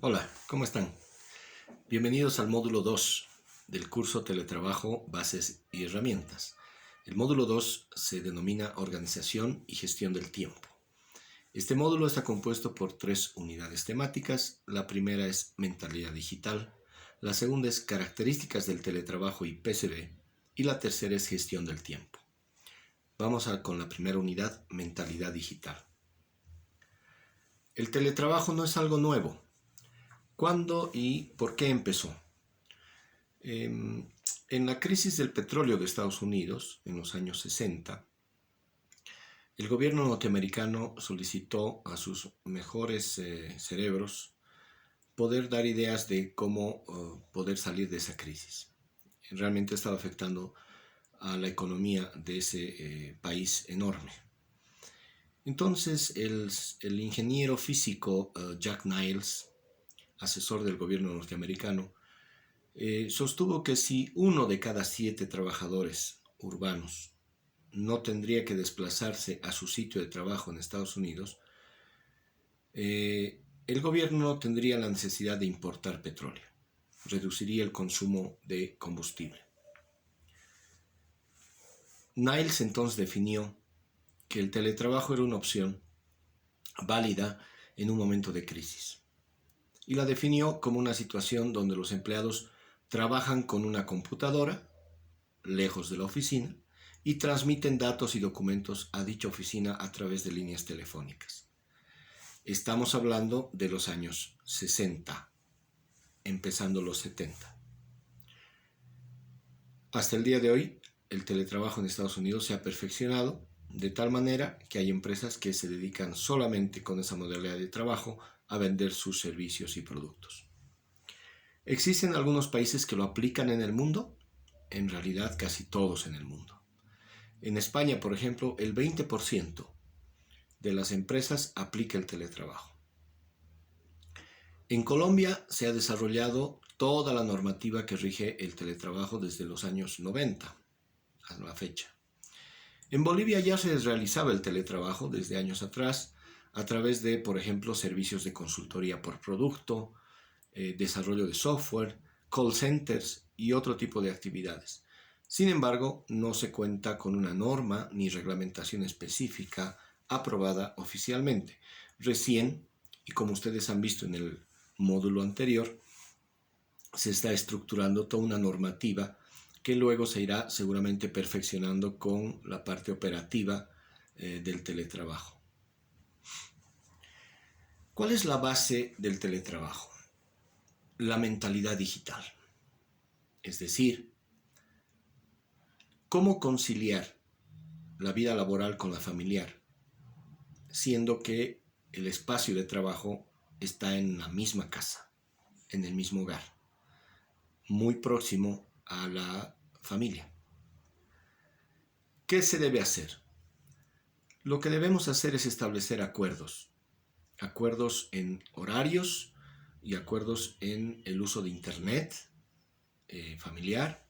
Hola, ¿cómo están? Bienvenidos al módulo 2 del curso Teletrabajo, Bases y Herramientas. El módulo 2 se denomina Organización y Gestión del Tiempo. Este módulo está compuesto por 3 unidades temáticas. La primera es Mentalidad Digital, la segunda es Características del Teletrabajo y PCB, y la tercera es Gestión del Tiempo. Vamos con la primera unidad, Mentalidad Digital. El teletrabajo no es algo nuevo. ¿Cuándo y por qué empezó? En la crisis del petróleo de Estados Unidos, en los años 60, el gobierno norteamericano solicitó a sus mejores cerebros poder dar ideas de cómo poder salir de esa crisis. Realmente estaba afectando a la economía de ese país enorme. Entonces el ingeniero físico Jack Niles, asesor del gobierno norteamericano, sostuvo que si 1 de cada 7 trabajadores urbanos no tendría que desplazarse a su sitio de trabajo en Estados Unidos, el gobierno tendría la necesidad de importar petróleo, reduciría el consumo de combustible. Niles entonces definió que el teletrabajo era una opción válida en un momento de crisis, y la definió como una situación donde los empleados trabajan con una computadora lejos de la oficina y transmiten datos y documentos a dicha oficina a través de líneas telefónicas. Estamos hablando de los años 60, empezando los 70. Hasta el día de hoy, el teletrabajo en Estados Unidos se ha perfeccionado de tal manera que hay empresas que se dedican solamente con esa modalidad de trabajo a vender sus servicios y productos. ¿Existen algunos países que lo aplican en el mundo? En realidad casi todos en el mundo. En España, por ejemplo, el 20% de las empresas aplica el teletrabajo. En Colombia se ha desarrollado toda la normativa que rige el teletrabajo desde los años 90 a la fecha. En Bolivia ya se realizaba el teletrabajo desde años atrás a través de, por ejemplo, servicios de consultoría por producto, desarrollo de software, call centers y otro tipo de actividades. Sin embargo, no se cuenta con una norma ni reglamentación específica aprobada oficialmente. Recién, y como ustedes han visto en el módulo anterior, se está estructurando toda una normativa que luego se irá seguramente perfeccionando con la parte operativa del teletrabajo. ¿Cuál es la base del teletrabajo? La mentalidad digital. Es decir, ¿cómo conciliar la vida laboral con la familiar, siendo que el espacio de trabajo está en la misma casa, en el mismo hogar, muy próximo a la familia? ¿Qué se debe hacer? Lo que debemos hacer es establecer acuerdos en horarios y acuerdos en el uso de internet familiar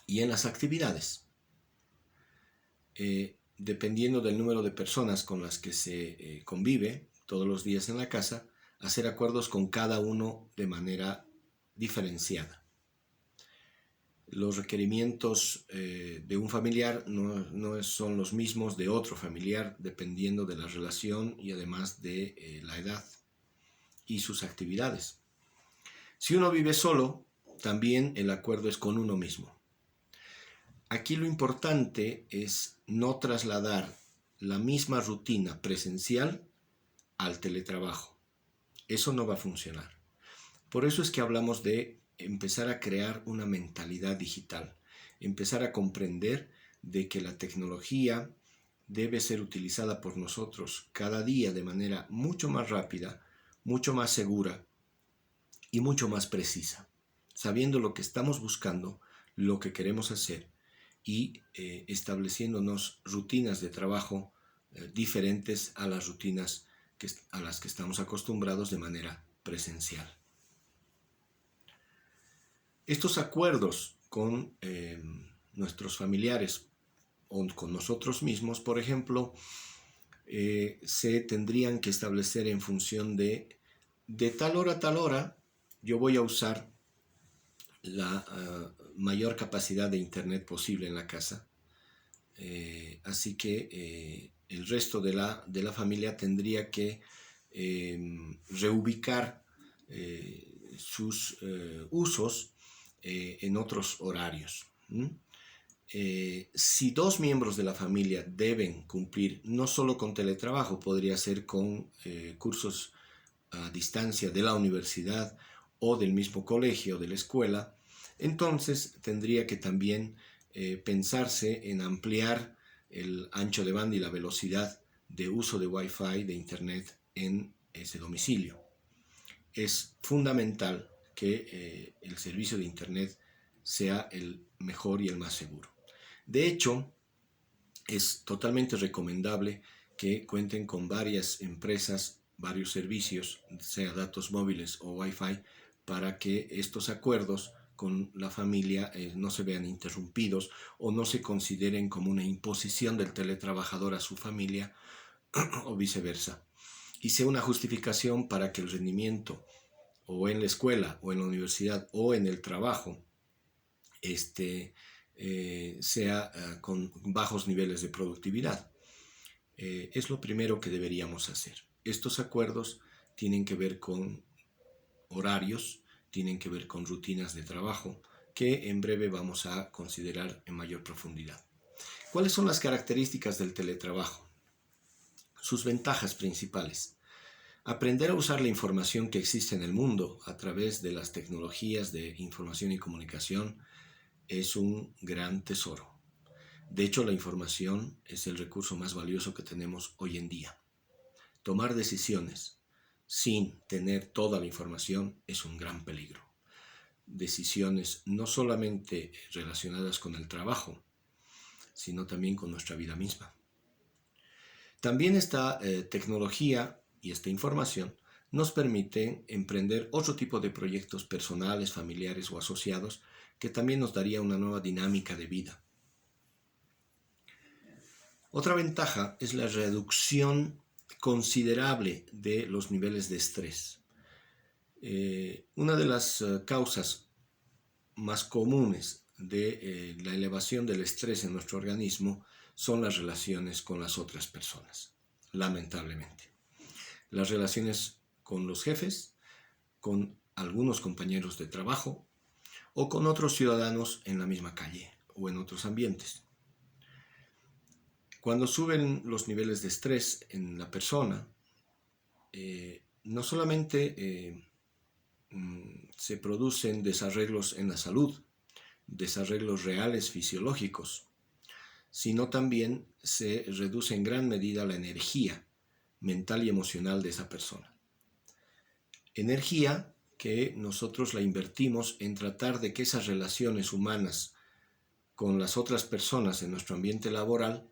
y en las actividades. Dependiendo del número de personas con las que se convive todos los días en la casa, hacer acuerdos con cada uno de manera diferenciada. Los requerimientos de un familiar no son los mismos de otro familiar, dependiendo de la relación y además de la edad y sus actividades. Si uno vive solo, también el acuerdo es con uno mismo. Aquí lo importante es no trasladar la misma rutina presencial al teletrabajo. Eso no va a funcionar. Por eso es que hablamos de empezar a crear una mentalidad digital, empezar a comprender de que la tecnología debe ser utilizada por nosotros cada día de manera mucho más rápida, mucho más segura y mucho más precisa, sabiendo lo que estamos buscando, lo que queremos hacer y estableciéndonos rutinas de trabajo diferentes a las rutinas a las que estamos acostumbrados de manera presencial. Estos acuerdos con nuestros familiares o con nosotros mismos, por ejemplo, se tendrían que establecer en función de de tal hora a tal hora yo voy a usar la mayor capacidad de internet posible en la casa. Así que el resto de la familia tendría que reubicar sus usos en otros horarios. Si dos miembros de la familia deben cumplir no solo con teletrabajo, podría ser con cursos a distancia de la universidad o del mismo colegio, de la escuela, entonces tendría que también pensarse en ampliar el ancho de banda y la velocidad de uso de Wi-Fi, de Internet en ese domicilio. Es fundamental que el servicio de Internet sea el mejor y el más seguro. De hecho, es totalmente recomendable que cuenten con varias empresas, varios servicios, sea datos móviles o Wi-Fi, para que estos acuerdos con la familia no se vean interrumpidos o no se consideren como una imposición del teletrabajador a su familia o viceversa. Y sea una justificación para que el rendimiento o en la escuela o en la universidad o en el trabajo sea con bajos niveles de productividad. Es lo primero que deberíamos hacer. Estos acuerdos tienen que ver con horarios, tienen que ver con rutinas de trabajo, que en breve vamos a considerar en mayor profundidad. ¿Cuáles son las características del teletrabajo? Sus ventajas principales. Aprender a usar la información que existe en el mundo a través de las tecnologías de información y comunicación es un gran tesoro. De hecho, la información es el recurso más valioso que tenemos hoy en día. Tomar decisiones sin tener toda la información es un gran peligro. Decisiones no solamente relacionadas con el trabajo, sino también con nuestra vida misma. También esta tecnología y esta información nos permiten emprender otro tipo de proyectos personales, familiares o asociados que también nos daría una nueva dinámica de vida. Otra ventaja es la reducción considerable de los niveles de estrés. Una de las causas más comunes de la elevación del estrés en nuestro organismo son las relaciones con las otras personas, lamentablemente. Las relaciones con los jefes, con algunos compañeros de trabajo o con otros ciudadanos en la misma calle o en otros ambientes. Cuando suben los niveles de estrés en la persona, no solamente se producen desarreglos en la salud, desarreglos reales fisiológicos, sino también se reduce en gran medida la energía mental y emocional de esa persona. Energía que nosotros la invertimos en tratar de que esas relaciones humanas con las otras personas en nuestro ambiente laboral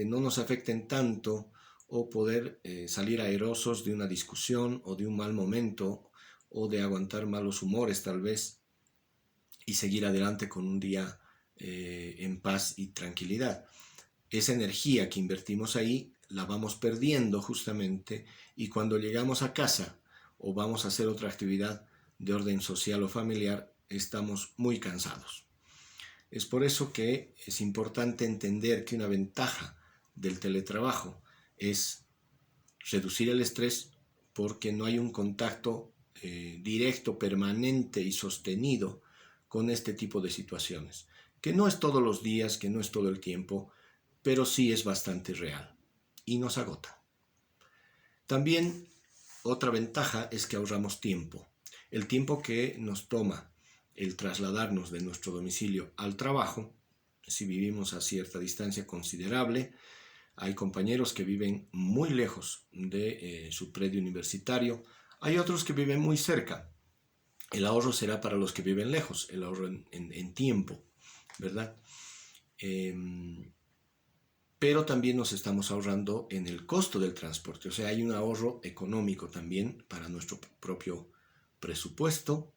no nos afecten tanto o poder salir airosos de una discusión o de un mal momento o de aguantar malos humores tal vez y seguir adelante con un día en paz y tranquilidad. Esa energía que invertimos ahí la vamos perdiendo justamente y cuando llegamos a casa o vamos a hacer otra actividad de orden social o familiar estamos muy cansados. Es por eso que es importante entender que una ventaja del teletrabajo es reducir el estrés porque no hay un contacto directo, permanente y sostenido con este tipo de situaciones, que no es todos los días, que no es todo el tiempo, pero sí es bastante real y nos agota. También otra ventaja es que ahorramos tiempo, el tiempo que nos toma el trasladarnos de nuestro domicilio al trabajo. Si vivimos a cierta distancia considerable, hay compañeros que viven muy lejos de su predio universitario, hay otros que viven muy cerca. El ahorro será para los que viven lejos, el ahorro en tiempo, ¿verdad? Pero también nos estamos ahorrando en el costo del transporte, o sea, hay un ahorro económico también para nuestro propio presupuesto.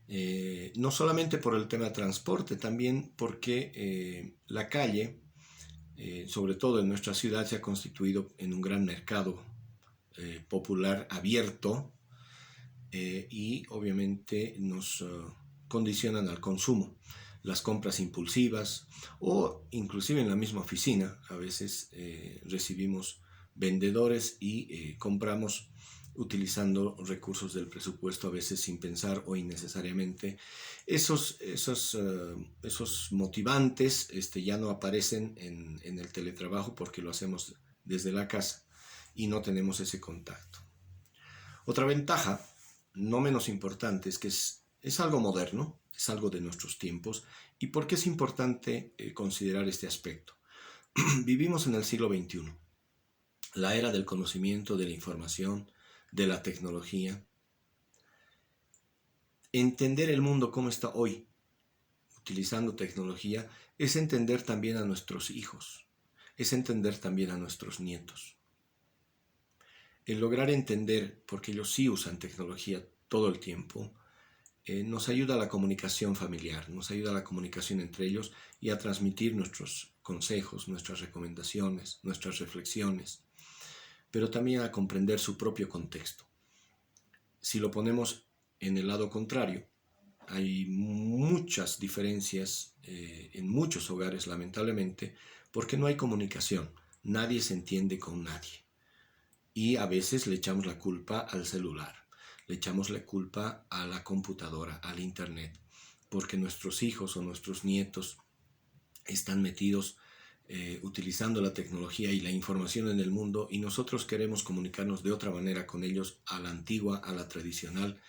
No solamente por el tema de transporte, también porque la calle, sobre todo en nuestra ciudad, se ha constituido en un gran mercado popular abierto y obviamente nos condicionan al consumo. Las compras impulsivas o inclusive en la misma oficina a veces recibimos vendedores y compramos utilizando recursos del presupuesto a veces sin pensar o innecesariamente. Esos motivantes ya no aparecen en el teletrabajo porque lo hacemos desde la casa y no tenemos ese contacto. Otra ventaja, no menos importante, es que es algo moderno, es algo de nuestros tiempos. ¿Y por qué es importante considerar este aspecto? Vivimos en el siglo XXI, la era del conocimiento, de la información, de la tecnología. Entender el mundo como está hoy, utilizando tecnología, es entender también a nuestros hijos, es entender también a nuestros nietos. El lograr entender, porque ellos sí usan tecnología todo el tiempo, nos ayuda a la comunicación familiar, nos ayuda a la comunicación entre ellos y a transmitir nuestros consejos, nuestras recomendaciones, nuestras reflexiones, pero también a comprender su propio contexto. Si lo ponemos en el lado contrario, hay muchas diferencias en muchos hogares, lamentablemente, porque no hay comunicación, nadie se entiende con nadie. Y a veces le echamos la culpa al celular, le echamos la culpa a la computadora, al internet, porque nuestros hijos o nuestros nietos están metidos utilizando la tecnología y la información en el mundo y nosotros queremos comunicarnos de otra manera con ellos, a la antigua, a la tradicional,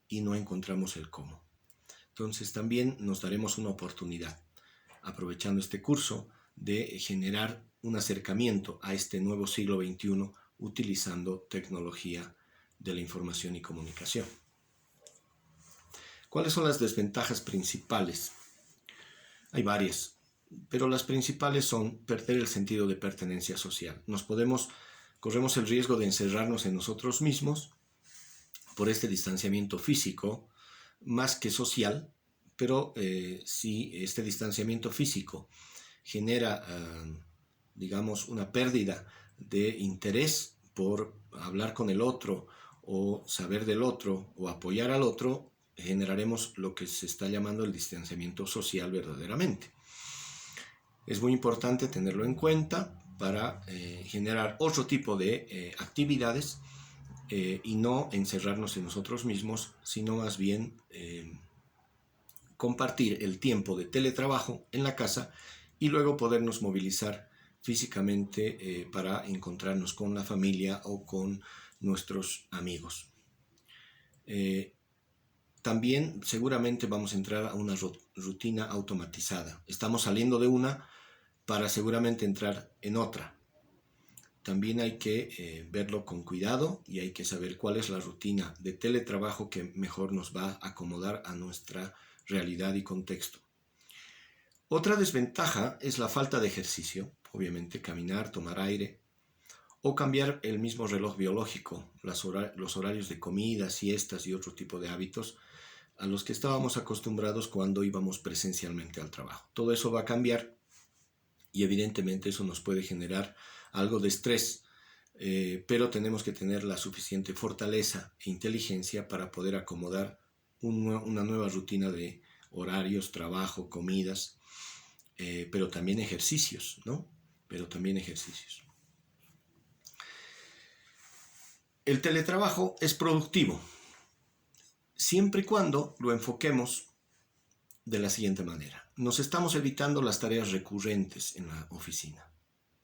y no encontramos el cómo. Entonces también nos daremos una oportunidad, aprovechando este curso, de generar un acercamiento a este nuevo siglo XXI utilizando tecnología de la información y comunicación. ¿Cuáles son las desventajas principales? Hay varias, pero las principales son perder el sentido de pertenencia social. Corremos el riesgo de encerrarnos en nosotros mismos por este distanciamiento físico, más que social, pero si este distanciamiento físico genera, digamos, una pérdida de interés por hablar con el otro o saber del otro o apoyar al otro, generaremos lo que se está llamando el distanciamiento social verdaderamente. Es muy importante tenerlo en cuenta para generar otro tipo de actividades y no encerrarnos en nosotros mismos, sino más bien compartir el tiempo de teletrabajo en la casa y luego podernos movilizar físicamente para encontrarnos con la familia o con nuestros amigos. También seguramente vamos a entrar a una rutina automatizada. Estamos saliendo de una para seguramente entrar en otra. También hay que verlo con cuidado y hay que saber cuál es la rutina de teletrabajo que mejor nos va a acomodar a nuestra realidad y contexto. Otra desventaja es la falta de ejercicio, obviamente caminar, tomar aire, o cambiar el mismo reloj biológico, los horarios de comida, siestas y otro tipo de hábitos a los que estábamos acostumbrados cuando íbamos presencialmente al trabajo. Todo eso va a cambiar y evidentemente eso nos puede generar algo de estrés, pero tenemos que tener la suficiente fortaleza e inteligencia para poder acomodar una nueva rutina de horarios, trabajo, comidas, pero también ejercicios, ¿no? Pero también ejercicios. El teletrabajo es productivo, siempre y cuando lo enfoquemos de la siguiente manera. Nos estamos evitando las tareas recurrentes en la oficina,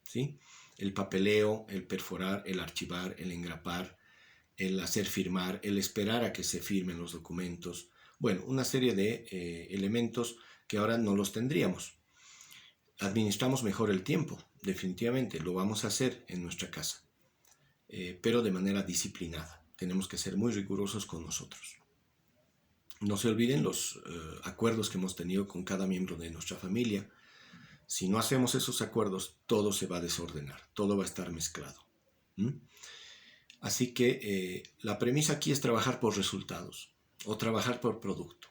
¿sí? El papeleo, el perforar, el archivar, el engrapar, el hacer firmar, el esperar a que se firmen los documentos. Bueno, una serie de elementos que ahora no los tendríamos. Administramos mejor el tiempo, definitivamente, lo vamos a hacer en nuestra casa, pero de manera disciplinada. Tenemos que ser muy rigurosos con nosotros. No se olviden los acuerdos que hemos tenido con cada miembro de nuestra familia. Si no hacemos esos acuerdos, todo se va a desordenar, todo va a estar mezclado. Así que la premisa aquí es trabajar por resultados o trabajar por producto.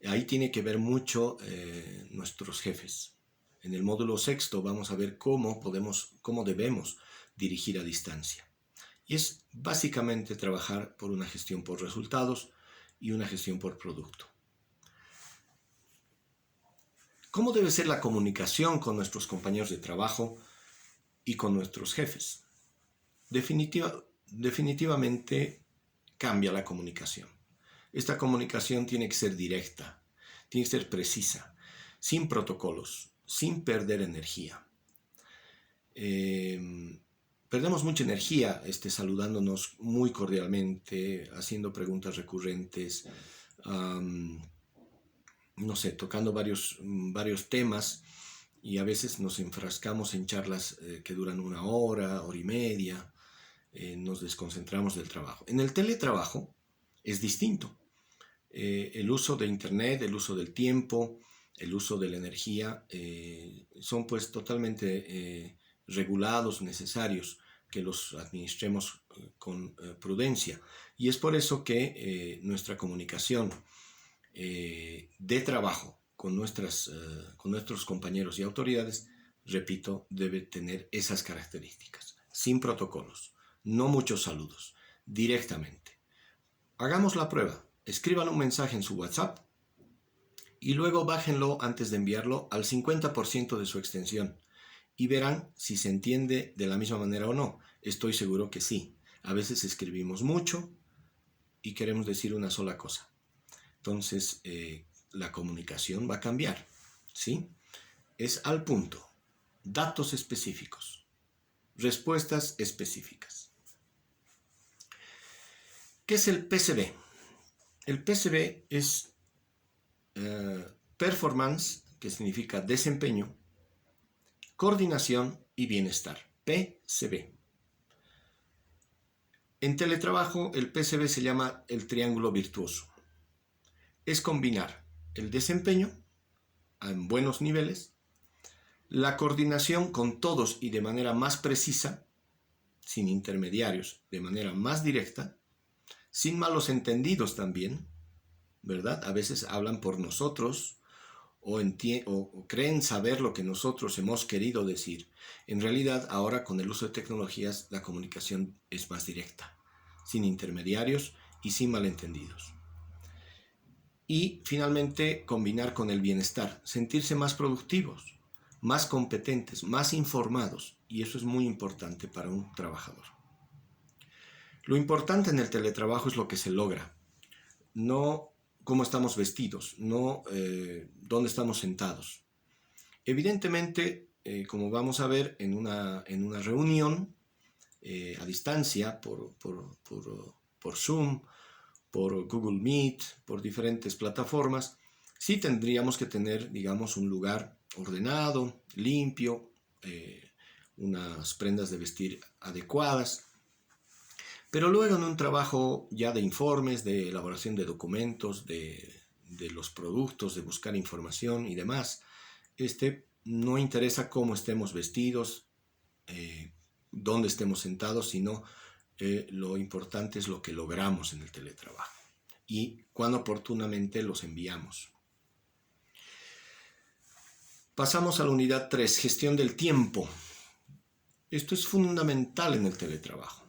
Ahí tiene que ver mucho nuestros jefes. En el módulo sexto vamos a ver cómo debemos dirigir a distancia. Y es básicamente trabajar por una gestión por resultados y una gestión por producto. ¿Cómo debe ser la comunicación con nuestros compañeros de trabajo y con nuestros jefes? Definitivamente cambia la comunicación. Esta comunicación tiene que ser directa, tiene que ser precisa, sin protocolos, sin perder energía. Perdemos mucha energía saludándonos muy cordialmente, haciendo preguntas recurrentes, no sé, tocando varios temas, y a veces nos enfrascamos en charlas que duran 1 hora, hora y media, nos desconcentramos del trabajo. En el teletrabajo es distinto. El uso de internet, el uso del tiempo, el uso de la energía son pues totalmente regulados, necesarios que los administremos con prudencia. Y es por eso que nuestra comunicación de trabajo con nuestros compañeros y autoridades, repito, debe tener esas características, sin protocolos, no muchos saludos, directamente. Hagamos la prueba, escriban un mensaje en su WhatsApp y luego bájenlo antes de enviarlo al 50% de su extensión y verán si se entiende de la misma manera o no. Estoy seguro que sí. A veces escribimos mucho y queremos decir una sola cosa. Entonces, la comunicación va a cambiar, ¿sí? Es al punto, datos específicos, respuestas específicas. ¿Qué es el PCB? El PCB es performance, que significa desempeño, coordinación y bienestar. PCB. En teletrabajo, el PCB se llama el triángulo virtuoso. Es combinar el desempeño en buenos niveles, la coordinación con todos y de manera más precisa, sin intermediarios, de manera más directa, sin malos entendidos también, ¿verdad? A veces hablan por nosotros o creen saber lo que nosotros hemos querido decir. En realidad, ahora con el uso de tecnologías, la comunicación es más directa, sin intermediarios y sin malentendidos. Y finalmente, combinar con el bienestar, sentirse más productivos, más competentes, más informados, y eso es muy importante para un trabajador. Lo importante en el teletrabajo es lo que se logra, no cómo estamos vestidos, no dónde estamos sentados. Evidentemente, como vamos a ver en una reunión a distancia por Zoom, por Google Meet, por diferentes plataformas, sí tendríamos que tener, digamos, un lugar ordenado, limpio, unas prendas de vestir adecuadas. Pero luego en un trabajo ya de informes, de elaboración de documentos, de los productos, de buscar información y demás, no interesa cómo estemos vestidos, dónde estemos sentados, sino lo importante es lo que logramos en el teletrabajo y cuán oportunamente los enviamos. Pasamos a la unidad 3, gestión del tiempo. Esto es fundamental en el teletrabajo.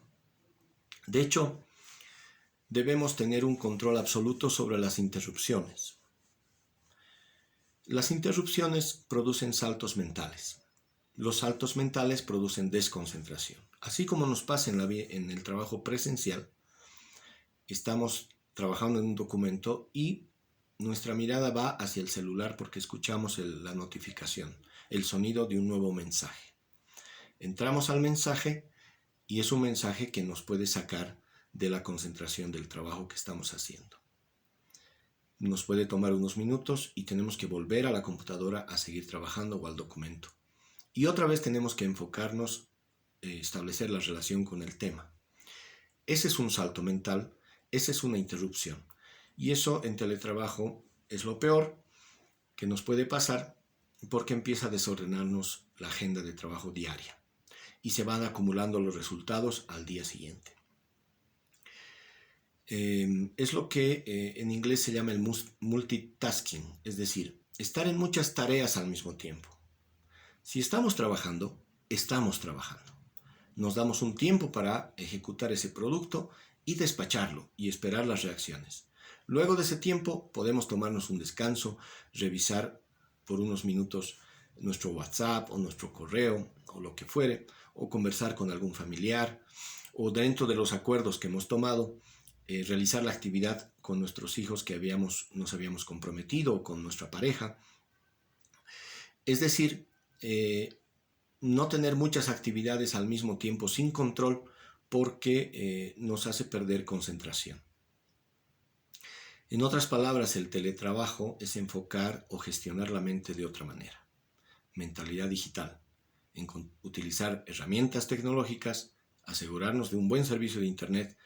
De hecho, debemos tener un control absoluto sobre las interrupciones. Las interrupciones producen saltos mentales. Los saltos mentales producen desconcentración. Así como nos pasa en el trabajo presencial, estamos trabajando en un documento y nuestra mirada va hacia el celular porque escuchamos la notificación, el sonido de un nuevo mensaje. Entramos al mensaje y es un mensaje que nos puede sacar de la concentración del trabajo que estamos haciendo. Nos puede tomar unos minutos y tenemos que volver a la computadora a seguir trabajando o al documento. Y otra vez tenemos que enfocarnos, establecer la relación con el tema. Ese es un salto mental, esa es una interrupción. Y eso en teletrabajo es lo peor que nos puede pasar porque empieza a desordenarnos la agenda de trabajo diaria y se van acumulando los resultados al día siguiente. Es lo que en inglés se llama el multitasking, es decir, estar en muchas tareas al mismo tiempo. Si estamos trabajando, estamos trabajando. Nos damos un tiempo para ejecutar ese producto y despacharlo y esperar las reacciones. Luego de ese tiempo podemos tomarnos un descanso, revisar por unos minutos nuestro WhatsApp o nuestro correo o lo que fuere, o conversar con algún familiar, o dentro de los acuerdos que hemos tomado, realizar la actividad con nuestros hijos que nos habíamos comprometido, o con nuestra pareja. Es decir, no tener muchas actividades al mismo tiempo sin control, porque nos hace perder concentración. En otras palabras, el teletrabajo es enfocar o gestionar la mente de otra manera. Mentalidad digital, en utilizar herramientas tecnológicas, asegurarnos de un buen servicio de Internet,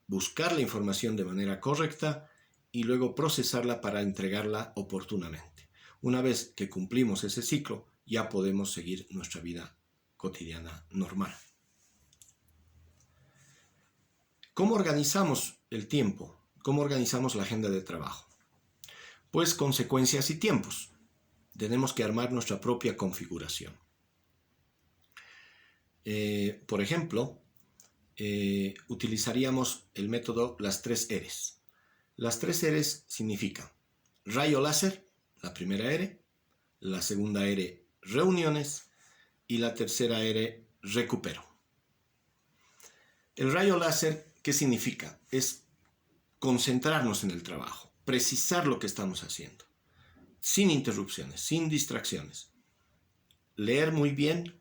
buscar la información de manera correcta y luego procesarla para entregarla oportunamente. Una vez que cumplimos ese ciclo, ya podemos seguir nuestra vida cotidiana normal. ¿Cómo organizamos el tiempo? ¿Cómo organizamos la agenda de trabajo? Pues con secuencias y tiempos. Tenemos que armar nuestra propia configuración. Por ejemplo, utilizaríamos el método las 3 R's. Las 3 R's significan rayo láser, la primera R, la segunda R, reuniones, y la tercera R, recupero. El rayo láser, ¿qué significa? Es concentrarnos en el trabajo, precisar lo que estamos haciendo, sin interrupciones, sin distracciones. Leer muy bien,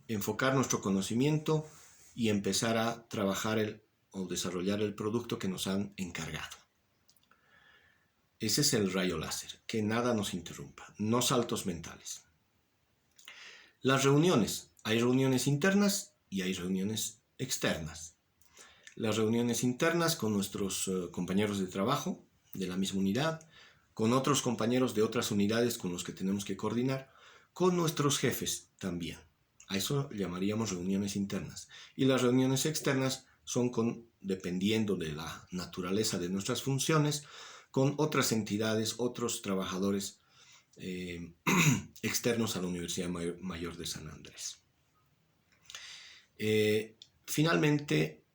enfocar nuestro conocimiento y empezar a trabajar o desarrollar el producto que nos han encargado. Ese es el rayo láser, que nada nos interrumpa, no saltos mentales. Las reuniones, hay reuniones internas y hay reuniones externas. Las reuniones internas con nuestros compañeros de trabajo de la misma unidad, con otros compañeros de otras unidades con los que tenemos que coordinar, con nuestros jefes también. A eso llamaríamos reuniones internas. Y las reuniones externas son dependiendo de la naturaleza de nuestras funciones, con otras entidades, otros trabajadores externos a la Universidad Mayor de San Andrés. Finalmente,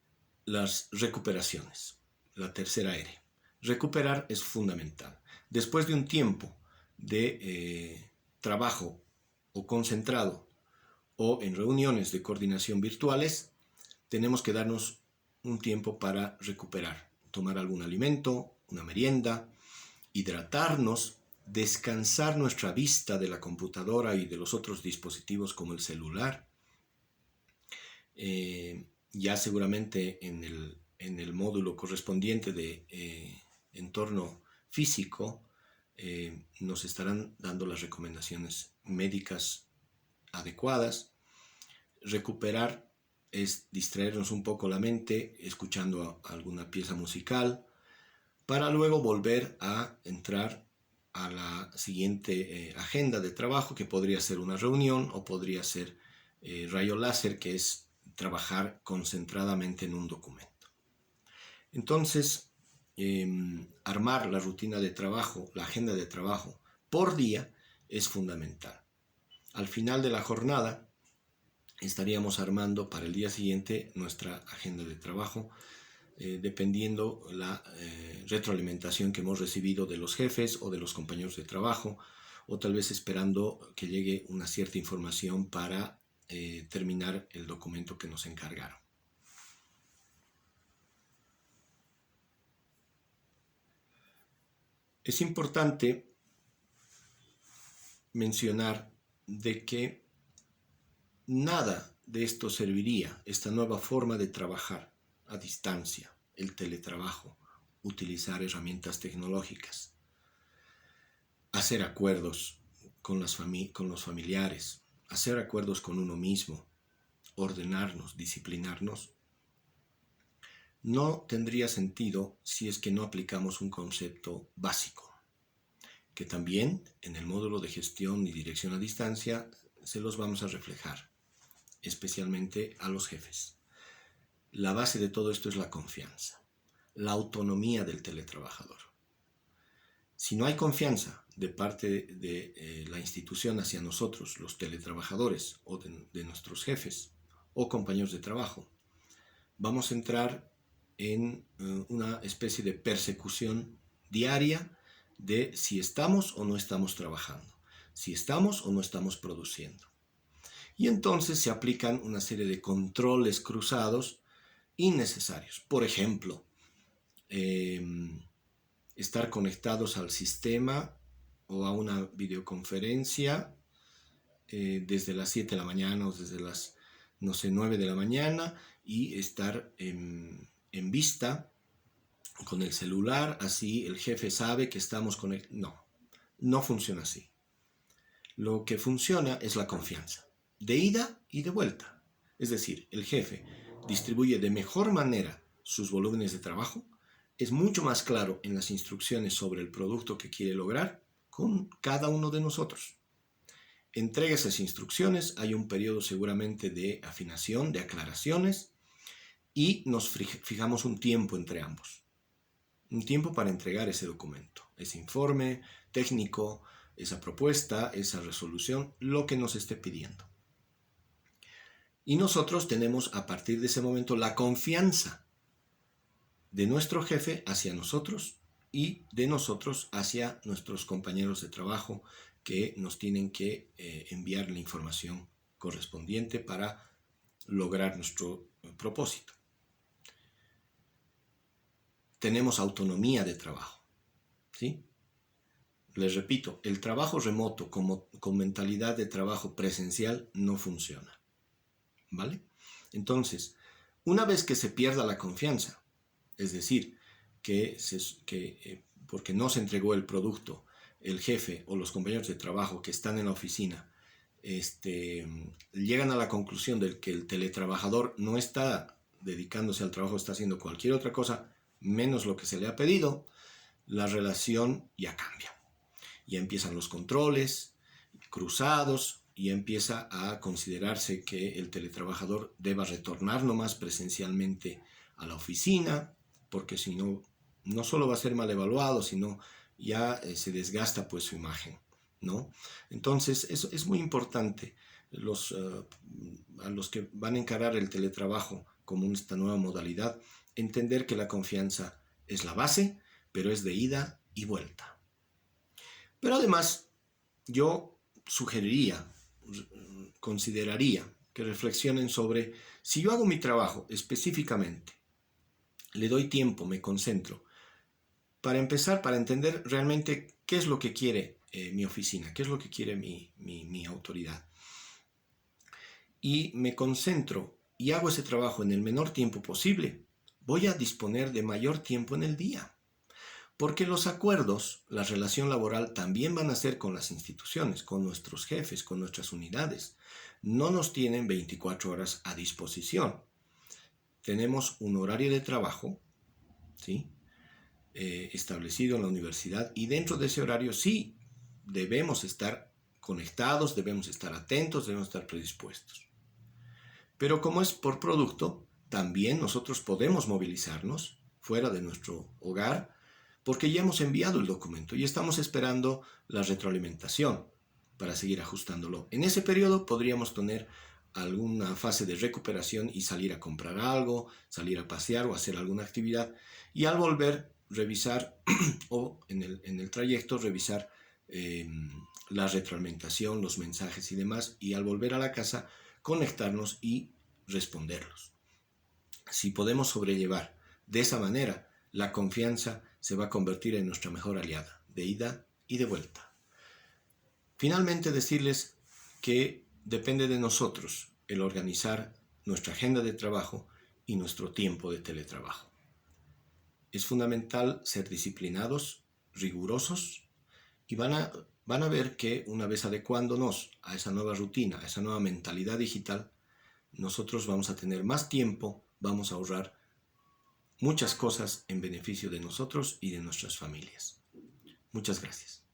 las recuperaciones, la tercera R. Recuperar es fundamental. Después de un tiempo de trabajo o concentrado o en reuniones de coordinación virtuales, tenemos que darnos un tiempo para recuperar, tomar algún alimento, una merienda, hidratarnos, descansar nuestra vista de la computadora y de los otros dispositivos como el celular. Ya seguramente en el módulo correspondiente de entorno físico nos estarán dando las recomendaciones médicas adecuadas. Recuperar es distraernos un poco la mente escuchando alguna pieza musical para luego volver a entrar a la siguiente agenda de trabajo, que podría ser una reunión o podría ser rayo láser, que es trabajar concentradamente en un documento. Entonces, armar la rutina de trabajo, la agenda de trabajo por día es fundamental. Al final de la jornada estaríamos armando para el día siguiente nuestra agenda de trabajo, dependiendo la retroalimentación que hemos recibido de los jefes o de los compañeros de trabajo, o tal vez esperando que llegue una cierta información para terminar el documento que nos encargaron. Es importante mencionar de que nada de esto serviría, esta nueva forma de trabajar a distancia, el teletrabajo, utilizar herramientas tecnológicas, hacer acuerdos con los familiares, hacer acuerdos con uno mismo, ordenarnos, disciplinarnos, no tendría sentido si es que no aplicamos un concepto básico, que también en el módulo de gestión y dirección a distancia se los vamos a reflejar, especialmente a los jefes. La base de todo esto es la confianza, la autonomía del teletrabajador. Si no hay confianza de parte de la institución hacia nosotros, los teletrabajadores, o de nuestros jefes, o compañeros de trabajo, vamos a entrar en una especie de persecución diaria de si estamos o no estamos trabajando, si estamos o no estamos produciendo. Y entonces se aplican una serie de controles cruzados innecesarios. Por ejemplo, estar conectados al sistema o a una videoconferencia desde las 7 de la mañana o desde las, 9 de la mañana y estar en vista con el celular, así el jefe sabe que estamos conectados. No funciona así. Lo que funciona es la confianza, de ida y de vuelta. Es decir, el jefe distribuye de mejor manera sus volúmenes de trabajo, es mucho más claro en las instrucciones sobre el producto que quiere lograr con cada uno de nosotros. Entrega esas instrucciones, hay un periodo seguramente de afinación, de aclaraciones, y nos fijamos un tiempo entre ambos. Un tiempo para entregar ese documento, ese informe técnico, esa propuesta, esa resolución, lo que nos esté pidiendo. Y nosotros tenemos a partir de ese momento la confianza de nuestro jefe hacia nosotros y de nosotros hacia nuestros compañeros de trabajo que nos tienen que enviar la información correspondiente para lograr nuestro propósito. Tenemos autonomía de trabajo, ¿sí? Les repito, el trabajo remoto con mentalidad de trabajo presencial no funciona, ¿vale? Entonces, una vez que se pierda la confianza, es decir, porque no se entregó el producto, el jefe o los compañeros de trabajo que están en la oficina llegan a la conclusión de que el teletrabajador no está dedicándose al trabajo, está haciendo cualquier otra cosa menos lo que se le ha pedido, la relación ya cambia. Ya empiezan los controles cruzados y empieza a considerarse que el teletrabajador deba retornar nomás presencialmente a la oficina, porque si no, no solo va a ser mal evaluado, sino ya se desgasta pues su imagen, ¿no? Entonces, eso es muy importante. A los que van a encarar el teletrabajo como esta nueva modalidad, entender que la confianza es la base, pero es de ida y vuelta. Pero además, yo consideraría que reflexionen sobre si yo hago mi trabajo específicamente, le doy tiempo, me concentro, para empezar, para entender realmente qué es lo que quiere mi oficina, qué es lo que quiere mi autoridad. Y me concentro y hago ese trabajo en el menor tiempo posible, voy a disponer de mayor tiempo en el día. Porque los acuerdos, la relación laboral también van a ser con las instituciones, con nuestros jefes, con nuestras unidades. No nos tienen 24 horas a disposición. Tenemos un horario de trabajo, ¿sí? Establecido en la universidad, y dentro de ese horario sí debemos estar conectados, debemos estar atentos, debemos estar predispuestos. Pero como es por producto, también nosotros podemos movilizarnos fuera de nuestro hogar, porque ya hemos enviado el documento y estamos esperando la retroalimentación para seguir ajustándolo. En ese periodo podríamos tener alguna fase de recuperación y salir a comprar algo, salir a pasear o hacer alguna actividad, y al volver revisar o en el trayecto revisar la retroalimentación, los mensajes y demás, y al volver a la casa conectarnos y responderlos. Si podemos sobrellevar de esa manera, la confianza se va a convertir en nuestra mejor aliada, de ida y de vuelta. Finalmente, decirles que depende de nosotros el organizar nuestra agenda de trabajo y nuestro tiempo de teletrabajo. Es fundamental ser disciplinados, rigurosos, y van a ver que una vez adecuándonos a esa nueva rutina, a esa nueva mentalidad digital, nosotros vamos a tener más tiempo, vamos a ahorrar muchas cosas en beneficio de nosotros y de nuestras familias. Muchas gracias.